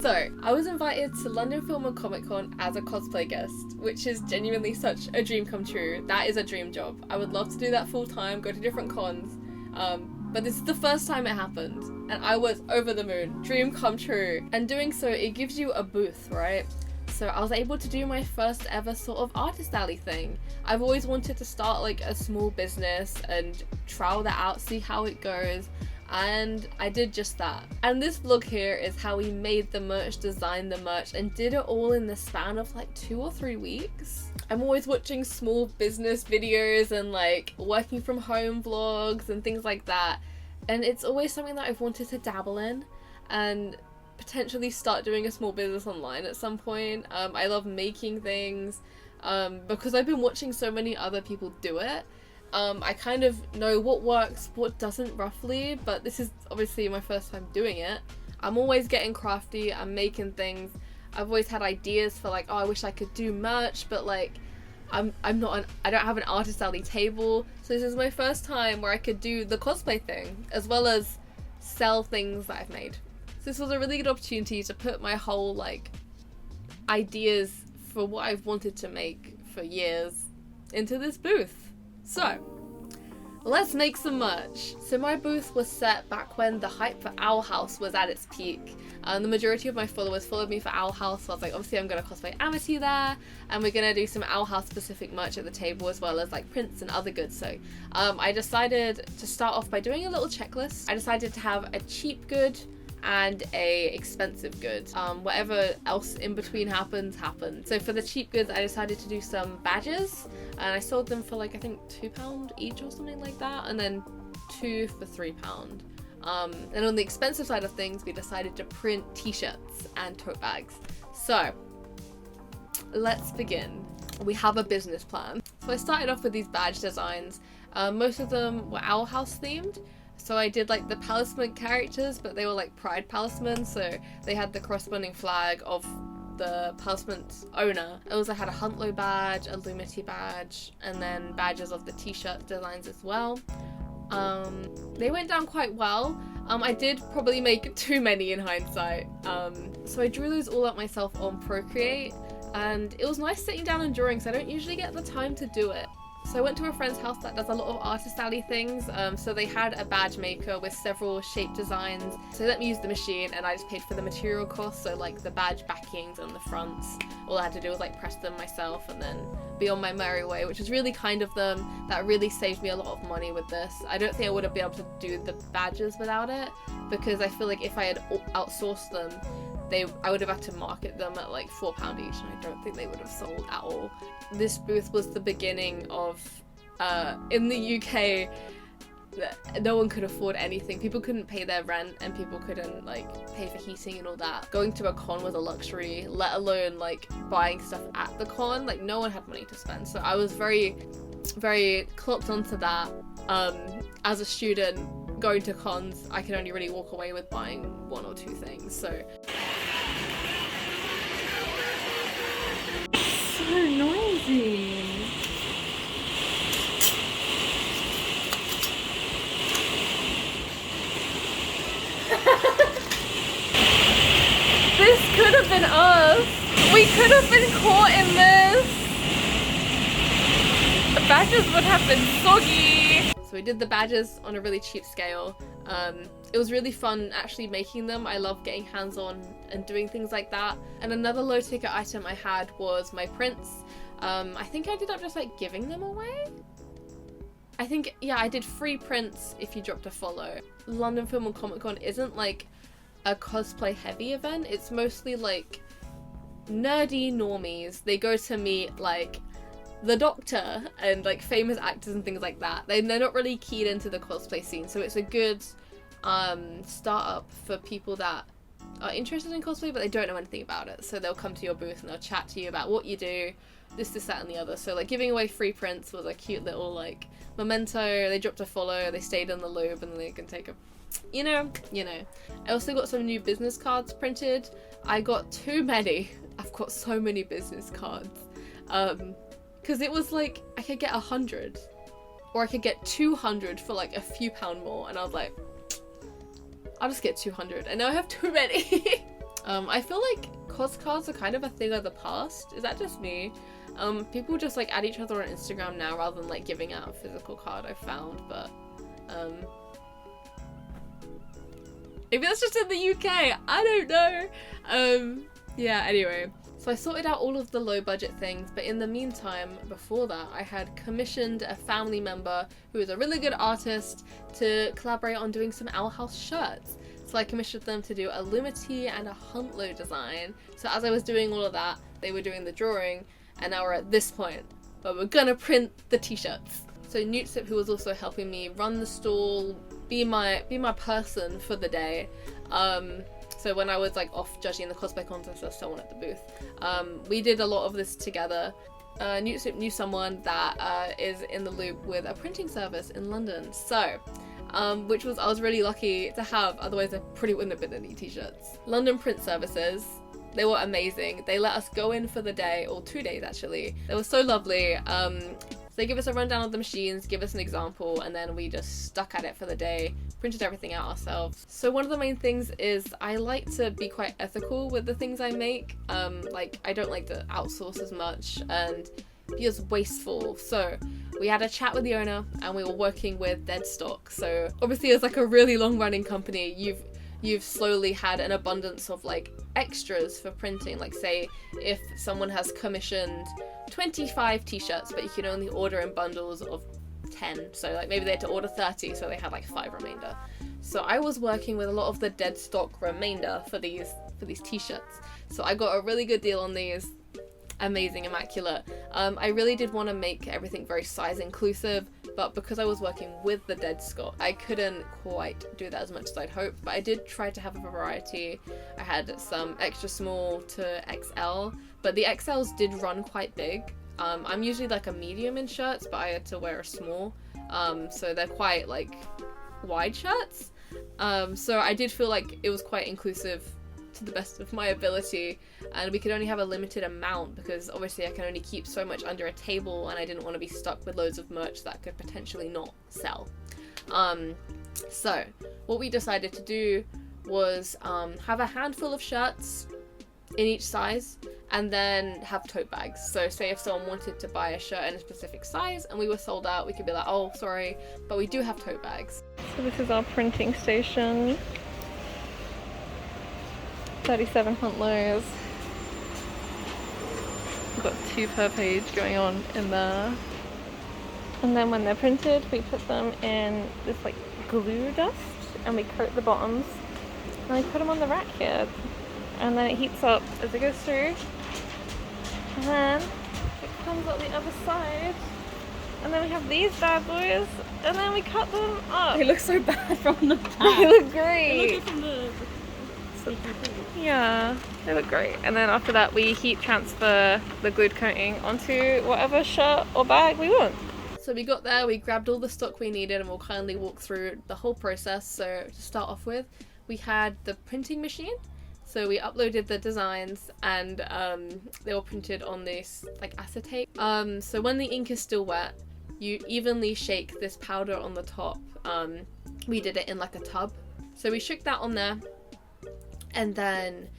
So, I was invited to London Film and Comic Con as a cosplay guest, which is genuinely such a dream come true. That is a dream job. I would love to do that full time, go to different cons, but this is the first time it happened, and I was over the moon. Dream come true. And doing so, it gives you a booth, right? So I was able to do my first ever sort of artist alley thing. I've always wanted to start like a small business and trial that out, see how it goes. And I did just that. And this vlog here is how we made the merch, designed the merch, and did it all in the span of like 2 or 3 weeks. I'm always watching small business videos and like working from home vlogs and things like that. And it's always something that I've wanted to dabble in and potentially start doing a small business online at some point. I love making things because I've been watching so many other people do it. I kind of know what works, what doesn't roughly, but this is obviously my first time doing it. I'm always getting crafty, I'm making things. I've always had ideas for like, oh, I wish I could do merch, but like, I don't have an artist alley table. So this is my first time where I could do the cosplay thing, as well as sell things that I've made. So this was a really good opportunity to put my whole like ideas for what I've wanted to make for years into this booth. So, let's make some merch. So my booth was set back when the hype for Owl House was at its peak. The majority of my followers followed me for Owl House, so I was like, obviously I'm going to cosplay Amity there, and we're going to do some Owl House specific merch at the table, as well as like prints and other goods. So I decided to start off by doing a little checklist. I decided to have a cheap good and a expensive good. Whatever else in between happens. So for the cheap goods, I decided to do some badges, and I sold them for like, I think £2 each or something like that, and then 2 for £3. And on the expensive side of things, we decided to print t-shirts and tote bags. So let's begin. We have a business plan. So I started off with these badge designs. Most of them were Owl House themed. So I did like the palisman characters, but they were like pride palisman, so they had the corresponding flag of the palisman's owner. I also had a Huntlow badge, a Lumity badge, and then badges of the t-shirt designs as well. They went down quite well. I did probably make too many in hindsight. So I drew those all up myself on Procreate, and it was nice sitting down and drawing, because I don't usually get the time to do it. So I went to a friend's house that does a lot of artist alley things, so they had a badge maker with several shape designs. So they let me use the machine, and I just paid for the material costs, so like the badge backings and the fronts. All I had to do was like press them myself and then be on my merry way, which was really kind of them. That really saved me a lot of money with this. I don't think I would have been able to do the badges without it, because I feel like if I had outsourced them, I would have had to market them at like £4 each, and I don't think they would have sold at all. This booth was the beginning of, in the UK, no one could afford anything. People couldn't pay their rent, and people couldn't like pay for heating and all that. Going to a con was a luxury, let alone like buying stuff at the con. Like no one had money to spend. So I was very, very clocked onto that. As a student, going to cons, I can only really walk away with buying 1 or 2 things, so. So noisy. This could have been us. We could have been caught in this. The badges would have been soggy. So we did the badges on a really cheap scale. It was really fun actually making them. I love getting hands-on and doing things like that. And another low ticket item I had was my prints. I think I ended up just like giving them away. I think, yeah, I did free prints if you dropped a follow. London Film and Comic Con isn't like a cosplay heavy event. It's mostly like nerdy normies. They go to meet like the Doctor and like famous actors and things like that. They're not really keyed into the cosplay scene, so it's a good startup for people that are interested in cosplay but they don't know anything about it. So they'll come to your booth and they'll chat to you about what you do, this, that, and the other. So like giving away free prints was a cute little like memento. They dropped a follow, they stayed in the loop, and then they can take a, you know. I also got some new business cards printed. I got too many. I've got so many business cards. Because it was like, I could get 100 or I could get 200 for like a few pound more, and I was like, I'll just get 200, and now I have too many. I feel like cos cards are kind of a thing of the past. Is that just me? People just like add each other on Instagram now rather than like giving out a physical card, I've found, but maybe that's just in the UK, I don't know. Yeah, anyway. So I sorted out all of the low budget things, but in the meantime, before that, I had commissioned a family member who is a really good artist to collaborate on doing some Owl House shirts. So I commissioned them to do a Lumity and a Huntlow design. So as I was doing all of that, they were doing the drawing, and now we're at this point, but we're gonna print the t-shirts. So Newtsip, who was also helping me run the stall, be my person for the day. So when I was like off judging the cosplay contest or so on at the booth, we did a lot of this together. Newtsip knew someone that is in the loop with a printing service in London, so which was I was really lucky to have, otherwise there probably wouldn't have been any t-shirts. London Print Services, they were amazing. They let us go in for the day, or 2 days actually. They were so lovely. They give us a rundown of the machines, give us an example, and then we just stuck at it for the day, printed everything out ourselves. So one of the main things is I like to be quite ethical with the things I make. Like I don't like to outsource as much and be as wasteful. So we had a chat with the owner and we were working with dead stock. So obviously as like a really long running company, you've slowly had an abundance of like extras for printing. Like say if someone has commissioned 25 t-shirts but you can only order in bundles of 10, so like maybe they had to order 30, so they had like 5 remainder. So I was working with a lot of the dead stock remainder for these t-shirts, so I got a really good deal on these. Amazing, immaculate. I really did want to make everything very size inclusive, but because I was working with the dead stock, I couldn't quite do that as much as I'd hoped, but I did try to have a variety. I had some extra small to XL, but the XLs did run quite big. I'm usually like a medium in shirts, but I had to wear a small, so they're quite like wide shirts. So I did feel like it was quite inclusive to the best of my ability, and we could only have a limited amount because obviously I can only keep so much under a table, and I didn't want to be stuck with loads of merch that could potentially not sell. So what we decided to do was have a handful of shirts in each size and then have tote bags. So say if someone wanted to buy a shirt in a specific size and we were sold out, we could be like, oh sorry, but we do have tote bags. So this is our printing station. 37 Huntlows. We've got 2 per page going on in there. And then when they're printed, we put them in this like glue dust and we coat the bottoms. And we put them on the rack here. And then it heats up as it goes through. And then it comes out the other side. And then we have these bad boys. And then we cut them up. They look so bad from the back. They look great. They look from the... Yeah, they look great. And then after that we heat transfer the glued coating onto whatever shirt or bag we want. So we got there, we grabbed all the stock we needed, and we'll kindly walk through the whole process. So to start off with, we had the printing machine. So we uploaded the designs and they were printed on this like acetate. So when the ink is still wet, you evenly shake this powder on the top. We did it in like a tub. So we shook that on there. And then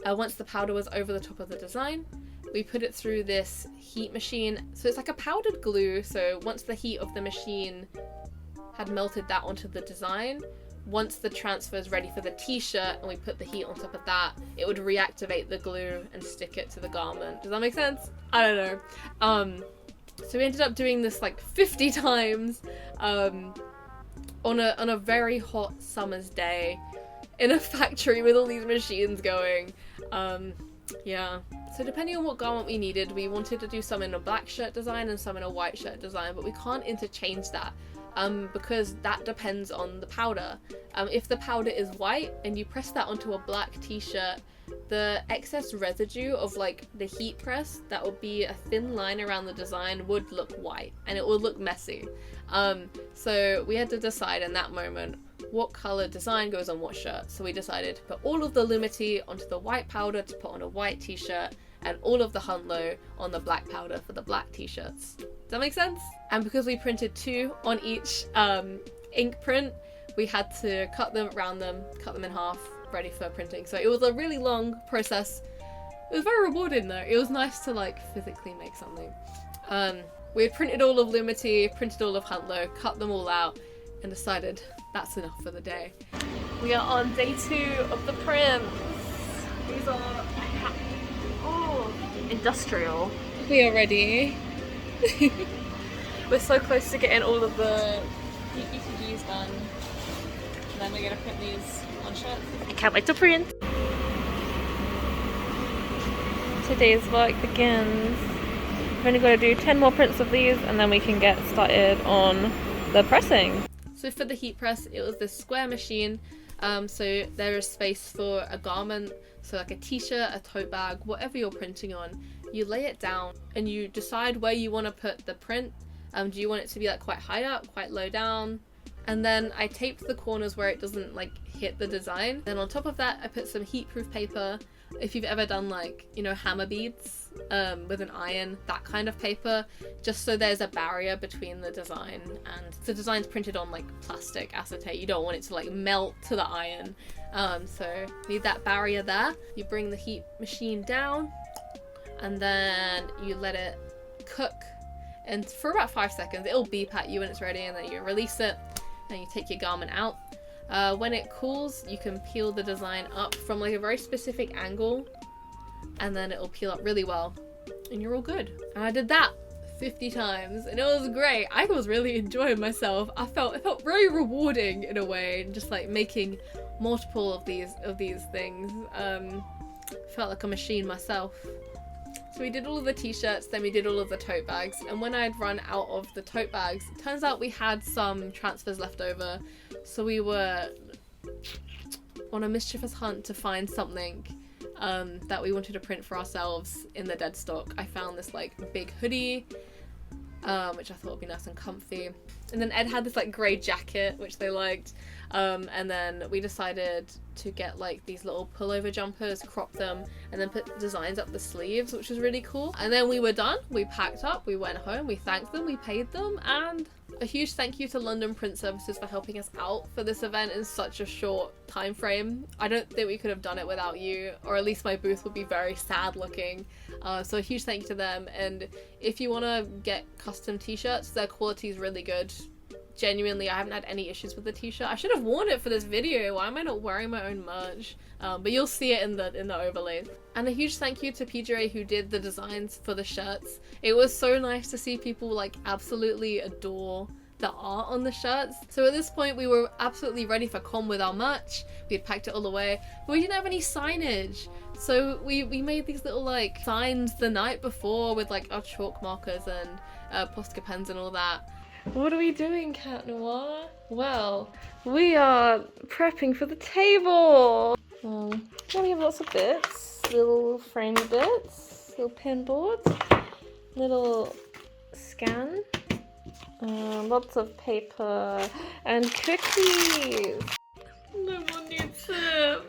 once the powder was over the top of the design, we put it through this heat machine. So it's like a powdered glue. So once the heat of the machine had melted that onto the design, once the transfer is ready for the t-shirt and we put the heat on top of that, it would reactivate the glue and stick it to the garment. Does that make sense? I don't know. So we ended up doing this like 50 times on a very hot summer's day in a factory with all these machines going. Yeah. So depending on what garment we needed, we wanted to do some in a black shirt design and some in a white shirt design, but we can't interchange that because that depends on the powder. If the powder is white and you press that onto a black t-shirt, the excess residue of like the heat press that would be a thin line around the design would look white and it would look messy. So we had to decide in that moment what color design goes on what shirt. So we decided to put all of the Lumity onto the white powder to put on a white t-shirt, and all of the Huntlow on the black powder for the black t-shirts. Does that make sense? And because we printed 2 on each ink print, we had to cut them, round them, cut them in half, ready for printing. So it was a really long process. It was very rewarding though. It was nice to like physically make something. We had printed all of Lumity, printed all of Huntlow, cut them all out, and decided that's enough for the day. We are on day 2 of the prints. These are industrial. We are ready. We're so close to getting all of the PPTGs done. And then we're gonna print these on shirts. I can't wait to print. Today's work begins. We've only got to do 10 more prints of these and then we can get started on the pressing. So for the heat press, it was this square machine. So there is space for a garment, so like a t-shirt, a tote bag, whatever you're printing on. You lay it down and you decide where you want to put the print. Do you want it to be like quite high up, quite low down? And then I taped the corners where it doesn't like hit the design. Then on top of that, I put some heat-proof paper. If you've ever done like, you know, hammer beads with an iron, that kind of paper, just so there's a barrier between the design, and the design's printed on like plastic acetate. You don't want it to like melt to the iron. So need that barrier there. You bring the heat machine down and then you let it cook, and for about 5 seconds it'll beep at you when it's ready, and then you release it and you take your garment out. When it cools, you can peel the design up from like a very specific angle, and then it'll peel up really well and you're all good. And I did that 50 times and it was great. I was really enjoying myself. It felt very rewarding in a way, just like making multiple of these things. Felt like a machine myself. So we did all of the t-shirts, then we did all of the tote bags, and when I had run out of the tote bags, it turns out we had some transfers left over, so we were on a mischievous hunt to find something that we wanted to print for ourselves in the dead stock. I found this like big hoodie, which I thought would be nice and comfy, and then Ed had this like grey jacket which they liked, and then we decided to get like these little pullover jumpers, crop them, and then put designs up the sleeves, which was really cool. And then we were done, we packed up, we went home, we thanked them, we paid them, and a huge thank you to London Print Services for helping us out for this event in such a short time frame. I don't think we could have done it without you, or at least my booth would be very sad looking. So a huge thank you to them, and if you want to get custom t-shirts, their quality is really good. Genuinely, I haven't had any issues with the t-shirt. I should have worn it for this video. Why am I not wearing my own merch? But you'll see it in the overlays. And a huge thank you to PJ who did the designs for the shirts. It was so nice to see people like absolutely adore the art on the shirts. So at this point we were absolutely ready for con with our merch. We had packed it all away, but we didn't have any signage. So we made these little like signs the night before with like our chalk markers and Posca pens and all that. What are we doing, Cat Noir? Well, we are prepping for the table. We have lots of bits, little framey bits, little pin boards, little scan, lots of paper and cookies. No one needs him.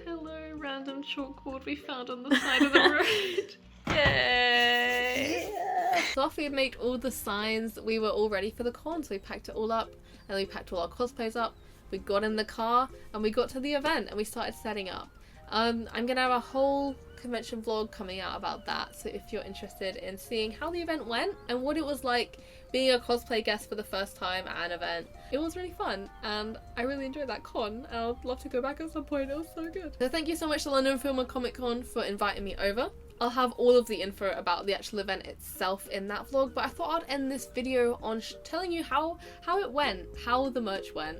Hello, random chalkboard we found on the side of the road. Yay! Yeah. So after we had made all the signs, we were all ready for the con, so we packed it all up, and we packed all our cosplays up. We got in the car and we got to the event and we started setting up. I'm gonna have a whole convention vlog coming out about that, so if you're interested in seeing how the event went and what it was like being a cosplay guest for the first time at an event, it was really fun and I really enjoyed that con, and I'd love to go back at some point. It was so good. So thank you so much to London Film and Comic Con for inviting me over. I'll have all of the info about the actual event itself in that vlog, but I thought I'd end this video on telling you how it went, how the merch went.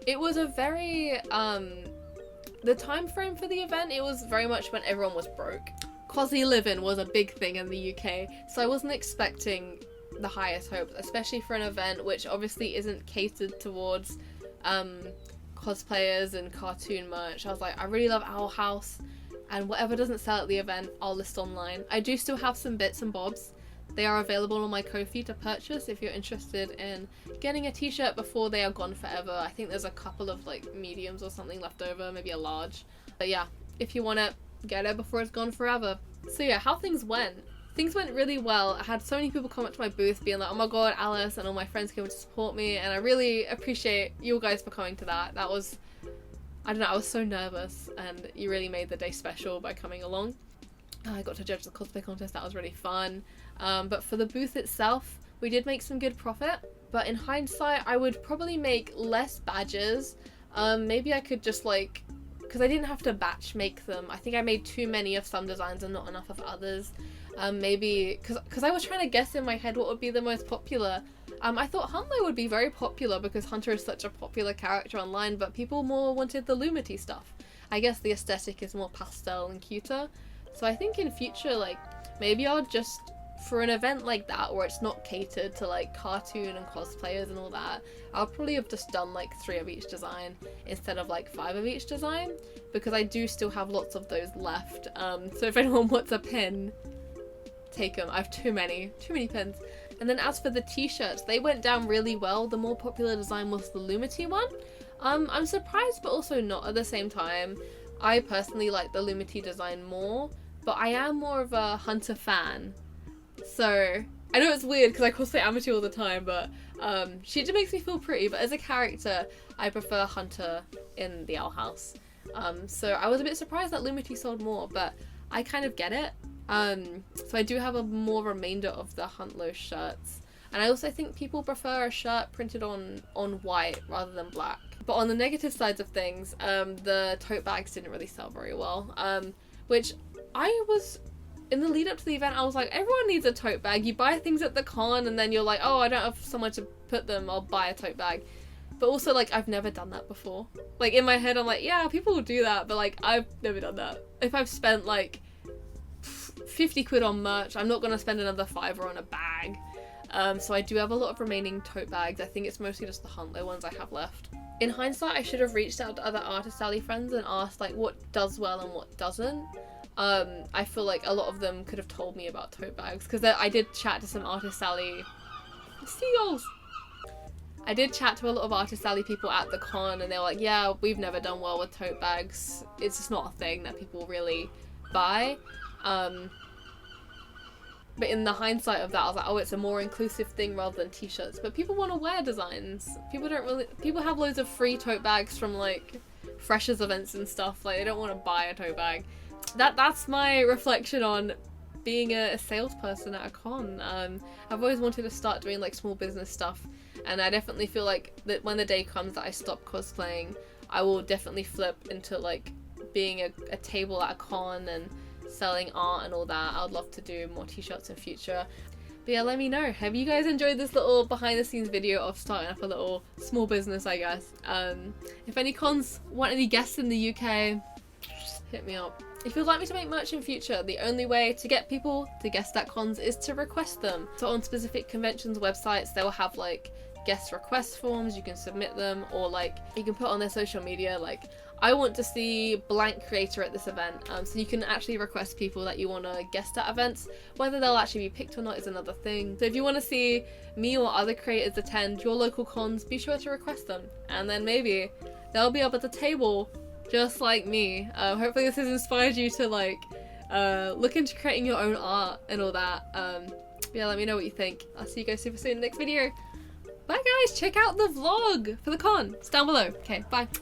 It was a very, the time frame for the event, it was very much when everyone was broke. Cosy living was a big thing in the UK, so I wasn't expecting the highest hopes, especially for an event which obviously isn't catered towards cosplayers and cartoon merch. I was like, I really love Owl House, and whatever doesn't sell at the event, I'll list online. I do still have some bits and bobs. They are available on my Ko-fi to purchase if you're interested in getting a t-shirt before they are gone forever. I think there's a couple of like mediums or something left over, maybe a large. But yeah, if you want it, get it before it's gone forever. So yeah, how things went. things went really well. I had so many people come up to my booth being like, oh my god, Alice, and all my friends came to support me, and I really appreciate you guys for coming to that. That was, I don't know, I was so nervous, and you really made the day special by coming along. I got to judge the cosplay contest, that was really fun. But for the booth itself, we did make some good profit, but in hindsight, I would probably make less badges. Maybe I could just like, because I didn't have to batch make them. I think I made too many of some designs and not enough of others. Maybe, because I was trying to guess in my head what would be the most popular. I thought Hunter would be very popular because Hunter is such a popular character online, but people more wanted the Lumity stuff. I guess the aesthetic is more pastel and cuter. So I think in future, like, maybe I'll just, for an event like that where it's not catered to like cartoon and cosplayers and all that, I'll probably have just done like 3 of each design instead of like 5 of each design, because I do still have lots of those left. So if anyone wants a pin, take them. I have too many pins. And then as for the t-shirts, they went down really well. The more popular design was the Lumity one. I'm surprised but also not at the same time. I personally like the Lumity design more, but I am more of a Hunter fan. So I know it's weird because I cosplay Amity all the time, but she just makes me feel pretty. But as a character, I prefer Hunter in the Owl House. So I was a bit surprised that Lumity sold more, but I kind of get it. So I do have a more remainder of the Huntlow shirts, and I also think people prefer a shirt printed on white rather than black. But on the negative sides of things, the tote bags didn't really sell very well, which I was, in the lead up to the event, I was like, everyone needs a tote bag. You buy things at the con and then you're like, oh, I don't have somewhere to put them, I'll buy a tote bag. But also, like, I've never done that before. Like, in my head I'm like, yeah, people will do that, but like, I've never done that. If I've spent like 50 quid on merch, I'm not gonna spend another £5 on a bag. So I do have a lot of remaining tote bags. I think it's mostly just the Huntlow ones I have left. In hindsight, I should have reached out to other Artist Alley friends and asked like what does well and what doesn't. I feel like a lot of them could have told me about tote bags, because I did chat to some Artist Alley seagulls. I did chat to a lot of Artist Alley people at the con, and they were like, yeah, we've never done well with tote bags. It's just not a thing that people really buy. But in the hindsight of that, I was like, oh, it's a more inclusive thing rather than t-shirts. But people want to wear designs. People have loads of free tote bags from like freshers events and stuff. Like, they don't want to buy a tote bag. That's my reflection on being a salesperson at a con. I've always wanted to start doing like small business stuff, and I definitely feel like that when the day comes that I stop cosplaying, I will definitely flip into like being a table at a con and selling art and all that. I would love to do more t-shirts in future. But yeah, let me know. Have you guys enjoyed this little behind the scenes video of starting up a little small business, I guess? If any cons want any guests in the UK, hit me up. If you'd like me to make merch in future, the only way to get people to guest at cons is to request them. So on specific conventions websites, they will have like guest request forms, you can submit them, or like you can put on their social media like, I want to see blank creator at this event. So you can actually request people that you want to guest at events. Whether they'll actually be picked or not is another thing. So if you want to see me or other creators attend your local cons, be sure to request them, and then maybe they'll be up at the table just like me. Hopefully this has inspired you to like look into creating your own art and all that. Yeah, let me know what you think. I'll see you guys super soon in the next video. Bye guys, check out the vlog for the con. It's down below. Okay, bye.